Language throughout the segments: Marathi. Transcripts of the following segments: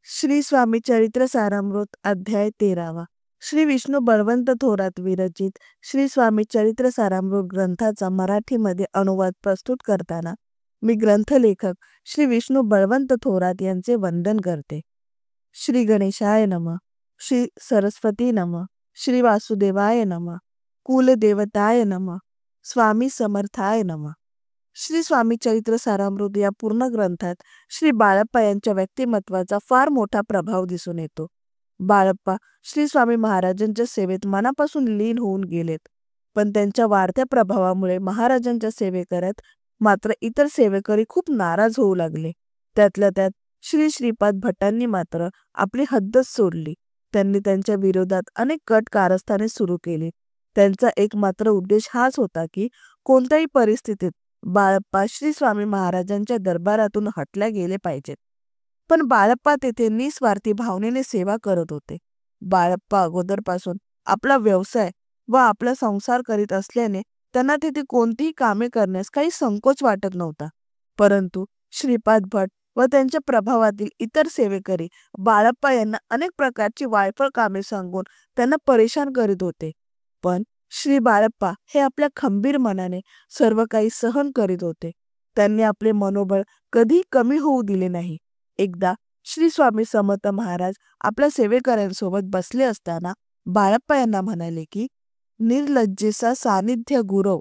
श्री स्वामी चरित्र सारामृत अध्याय 13वा। श्री विष्णू बळवंत थोरात विरचित श्री स्वामी चरित्र सारामृत ग्रंथाचा मराठीमध्ये अनुवाद प्रस्तुत करताना मी ग्रंथलेखक श्री विष्णू बळवंत थोरात यांचे वंदन करते। श्री गणेशाय नमः, श्री सरस्वती नमः, श्री वासुदेवाय नमः, कुलदेवताय नमः, स्वामी समर्थाय नमः। श्री स्वामी चरित्र सारामृत या पूर्ण ग्रंथात श्री बाळप्पा यांच्या व्यक्तिमत्वाचा फार मोठा प्रभाव दिसून येतो। बाळप्पा श्री स्वामी महाराजांच्या सेवेत मनापासून लीन होऊन गेलेत, पण त्यांच्या वाढत्या प्रभावामुळे महाराजांच्या सेवेकरत मात्र इतर सेवेकरी खूप नाराज होऊ लागले। त्यातल्या त्यात श्री श्रीपाद भटांनी मात्र आपली हद्दच सोडली। त्यांनी त्यांच्या विरोधात अनेक कट कारस्थाने सुरू केली। त्यांचा एकमात्र उद्देश हाच होता की कोणत्याही परिस्थितीत बाळप्पा श्री स्वामी महाराजांच्या दरबारातून हटल्या गेले पाहिजेत। पण बाळप्पा तेथे निस्वार्थी भावनेने सेवा करत होते। बाळप्पा अगोदरपासून आपला व्यवसाय व आपला संसार करीत असल्याने त्यांना तेथे कोणतीही कामे करण्यास काही संकोच वाटत नव्हता। परंतु श्रीपाद भट व त्यांच्या प्रभावातील इतर सेवेकरी बाळप्पा यांना अनेक प्रकारची वायफळ कामे सांगून त्यांना परेशान करीत होते। पण श्री बाळप्पा हे आपल्या खंबीर मनाने सर्व काही सहन करीत होते। त्यांनी आपले मनोबळ कधी कमी होऊ दिले नाही। एकदा श्री स्वामी समर्थ महाराज आपल्या सेवेकऱ्यांसोबत बसले असताना बाळप्पा यांना म्हणाले की निर्लज्जेचा सानिध्य गुरव।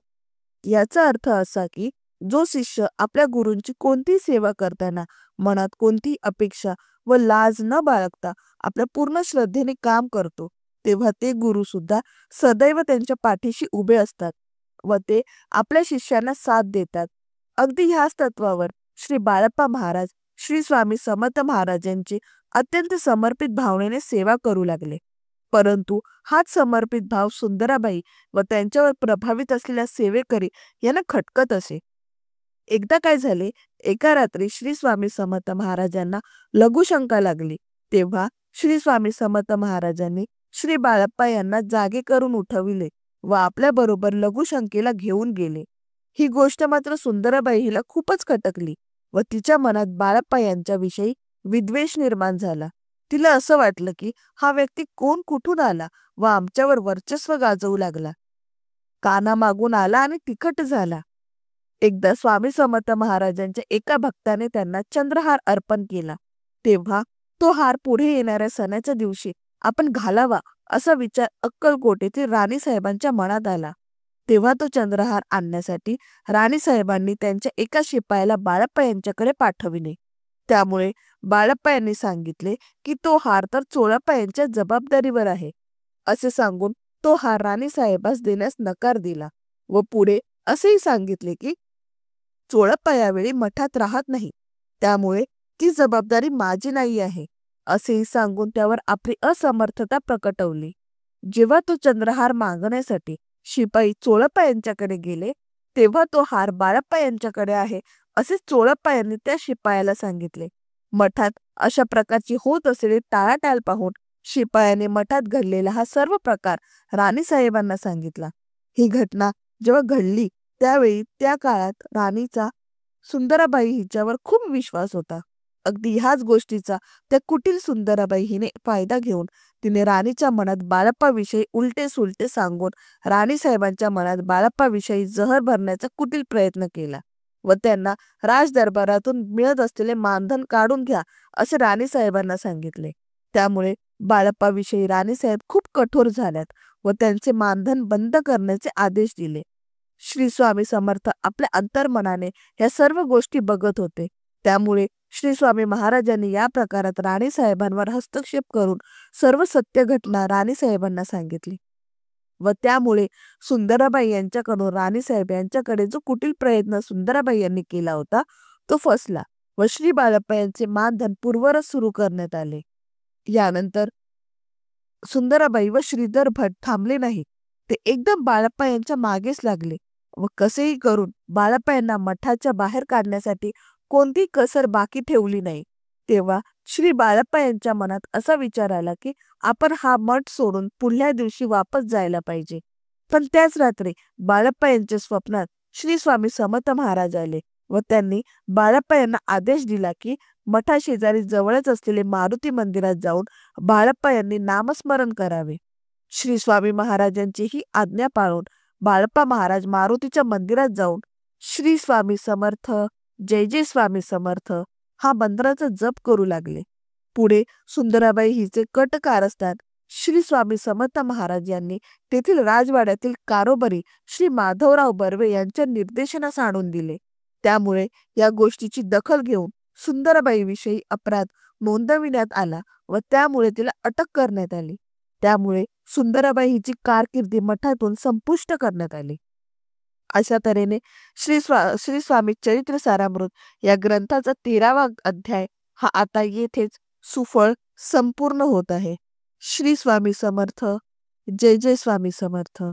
याचा अर्थ असा की जो शिष्य आपल्या गुरूंची कोणतीही सेवा करताना मनात कोणतीही अपेक्षा व लाज न बाळगता आपल्या पूर्ण श्रद्धेने काम करतो, तेव्हा ते गुरु सुद्धा सदैव त्यांच्या पाठीशी उभे असतात व ते आपल्या शिष्यांना साथ देतात। अगदी ह्याच तत्वावर श्री बाळप्पा महाराज श्री स्वामी समर्थ महाराजांची अत्यंत समर्पित भावनेने सेवा करू लागले। परंतु हाच समर्पित भाव सुंदराबाई व त्यांच्यावर प्रभावित असलेल्या सेवेकरी यांना खटकत असे। एकदा काय झाले, एका रात्री श्री स्वामी समर्थ महाराजांना लघुशंका लागली। तेव्हा श्री स्वामी समर्थ महाराजांनी श्री बाळप्पा यांना जागे करून उठविले व आपल्या बरोबर लघुशंकेला घेऊन गेले। ही गोष्ट मात्र सुंदराबाई हिला खूपच खटकली व तिच्या मनात बाळप्पा यांच्याविषयी विद्वेष निर्माण झाला। तिला असं वाटलं की हा व्यक्ती कोण कुठून आला व आमच्यावर वर्चस्व गाजवू लागला, कानामागून आला आणि तिखट झाला। एकदा स्वामी समर्थ महाराजांच्या एका भक्ताने त्यांना चंद्रहार अर्पण केला। तेव्हा तो हार पुढे येणाऱ्या सणाच्या दिवशी आपण घालावा असा विचार अक्कलकोटेतील राणीसाहेबांच्या मनात आला। तेव्हा तो चंद्रहार आणण्यासाठी राणीसाहेबांनी त्यांच्या एका शिपायाला बाळप्पा यांच्याकडे पाठविले। त्यामुळे बाळप्पा यांनी सांगितले की तो हार तर चोळप्पा यांच्या जबाबदारीवर आहे असे सांगून तो हार राणीसाहेबास देण्यास नकार दिला व पुढे असेही सांगितले की चोळप्पा यावेळी मठात राहत नाही, त्यामुळे ती जबाबदारी माझी नाही आहे असेही सांगून त्यावर आपली असमर्थता प्रकटवली। जेव्हा तो चंद्रहार मागण्यासाठी शिपाई चोळप्पा यांच्याकडे गेले, तेव्हा तो हार बाळप्पा यांच्याकडे आहे असे चोळप्पा यांनी त्या शिपायाला सांगितले। मठात अशा प्रकारची होत असलेली टाळाटाळ पाहून शिपायाने मठात घडलेला हा सर्व प्रकार राणीसाहेबांना सांगितला। ही घटना जेव्हा घडली त्यावेळी त्या काळात राणीचा सुंदराबाई हिच्यावर खूप विश्वास होता। अगदी ह्याच गोष्टीचा त्या कुटील सुंदराबाई हिने फायदा घेऊन तिने राणीच्या मनात बाळप्पाविषयी उलटे सुलटे सांगून राणीसाहेबांच्या मनात बाळप्पाविषयी जहर भरण्याचा कुटील प्रयत्न केला व त्यांना राज दरबारातून मिळत असलेले मानधन काढून घ्या असे राणीसाहेबांना सांगितले। त्यामुळे बाळप्पाविषयी राणीसाहेब खूप कठोर झाल्यात व त्यांचे मानधन बंद करण्याचे आदेश दिले। श्री स्वामी समर्थ आपल्या अंतर्मनाने या सर्व गोष्टी बघत होते। त्यामुळे श्री स्वामी महाराजांनी या प्रकारात राणीसाहेबांवर हस्तक्षेप करून सर्व सत्य घटना राणीसाहेबांना सांगितली व त्यामुळे सुंदराबाई यांच्याकडून राणीसाहेब यांच्याकडे जो कुटील प्रयत्न सुंदराबाई यांनी केला होता तो फसला व श्री बाळप्पा यांचे मानधन पूर्ववत सुरू करण्यात आले। यानंतर सुंदराबाई व श्रीधर भट थांबले नाही, ते एकदम बाळप्पा यांच्या मागेच लागले व कसेही करून बाळप्पा यांना मठाच्या बाहेर काढण्यासाठी कोणती कसर बाकी ठेवली नाही। तेव्हा श्री बाळप्पा यांच्या मनात असा विचार आला की आपण हा मठ सोडून पुढल्या दिवशी वापस जायला पाहिजे। पण त्याच रात्री बाळप्पा यांच्या स्वप्नात श्री स्वामी समर्थ महाराज आले व त्यांनी बाळप्पा यांना आदेश दिला की मठाशेजारी जवळच असलेले मारुती मंदिरात जाऊन बाळप्पा यांनी नामस्मरण करावे. श्री स्वामी महाराजांची ही आज्ञा पाळून बाळप्पा महाराज मारुतीच्या मंदिरात जाऊन श्री स्वामी समर्थ, जय जय स्वामी समर्थ हा मंत्राचा जप करू लागले. पुढे सुंदराबाई हिचे कट कारस्थान श्री स्वामी समर्थ महाराज यांनी तेथील राजवाड्यातील कारोबारी श्री माधवराव बर्वे यांच्या निर्देशनास आणून दिले. त्यामुळे या गोष्टीची दखल घेऊन सुंदराबाईविषयी अपराध नोंदविण्यात आला व त्यामुळे तिला अटक करण्यात आली. त्यामुळे सुंदराबाई हिची कारकिर्दी मठातून संपुष्ट करण्यात आली. अशा तऱ्हेने श्री स्वामी चरित्र सारामृत या ग्रंथाचा 13वा अध्याय हा आता येथेच सुफळ संपूर्ण होत आहे. श्री स्वामी समर्थ, जय जय स्वामी समर्थ.